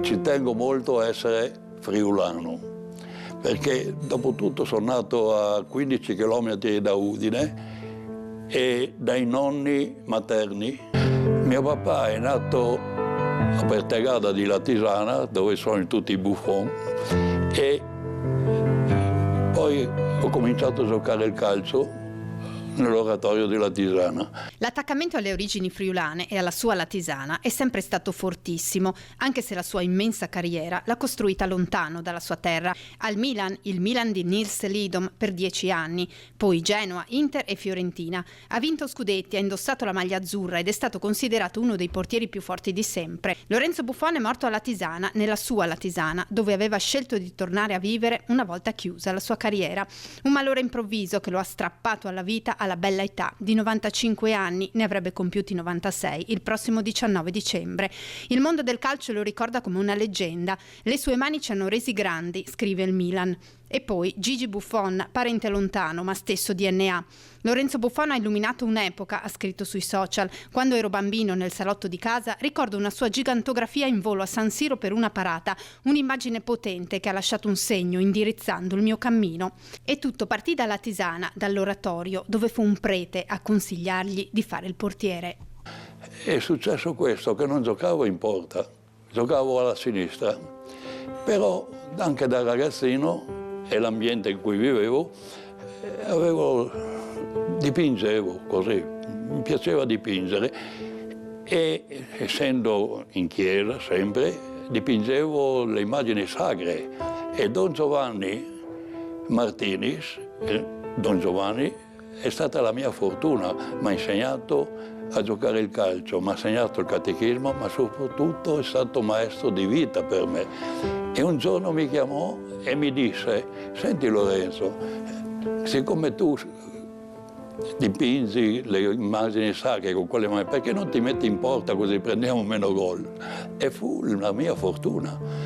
Ci tengo molto a essere friulano, perché dopo tutto sono nato a 15 km da Udine e dai nonni materni. Mio papà è nato a Pertegada di Latisana, dove sono tutti i Buffon, e poi ho cominciato a giocare il calcio nell'oratorio di Latisana. L'attaccamento alle origini friulane e alla sua Latisana è sempre stato fortissimo, anche se la sua immensa carriera l'ha costruita lontano dalla sua terra. Al Milan, il Milan di Nils Lidom per 10 anni, poi Genoa, Inter e Fiorentina. Ha vinto scudetti, ha indossato la maglia azzurra ed è stato considerato uno dei portieri più forti di sempre. Lorenzo Buffon è morto a Latisana, nella sua Latisana, dove aveva scelto di tornare a vivere una volta chiusa la sua carriera. Un malore improvviso che lo ha strappato alla vita alla bella età di 95 anni, ne avrebbe compiuti 96 il prossimo 19 dicembre. Il mondo del calcio lo ricorda come una leggenda. Le sue mani ci hanno resi grandi, scrive il Milan. E poi Gigi Buffon, parente lontano ma stesso DNA. Lorenzo Buffon ha illuminato un'epoca, ha scritto sui social. Quando ero bambino nel salotto di casa ricordo una sua gigantografia in volo a San Siro per una parata, un'immagine potente che ha lasciato un segno indirizzando il mio cammino. E tutto partì da Latisana, dall'oratorio, dove fu un prete a consigliargli di fare il portiere. È successo questo, che non giocavo in porta, giocavo alla sinistra, però anche da ragazzino e l'ambiente in cui vivevo, dipingevo così, mi piaceva dipingere e essendo in chiesa sempre, dipingevo le immagini sacre e Don Giovanni Martinis, Don Giovanni è stata la mia fortuna, mi ha insegnato a giocare il calcio, mi ha insegnato il catechismo, ma soprattutto è stato maestro di vita per me. E un giorno mi chiamò e mi disse: senti Lorenzo, siccome tu dipingi le immagini sacre con quelle mani, perché non ti metti in porta così prendiamo meno gol? E fu la mia fortuna.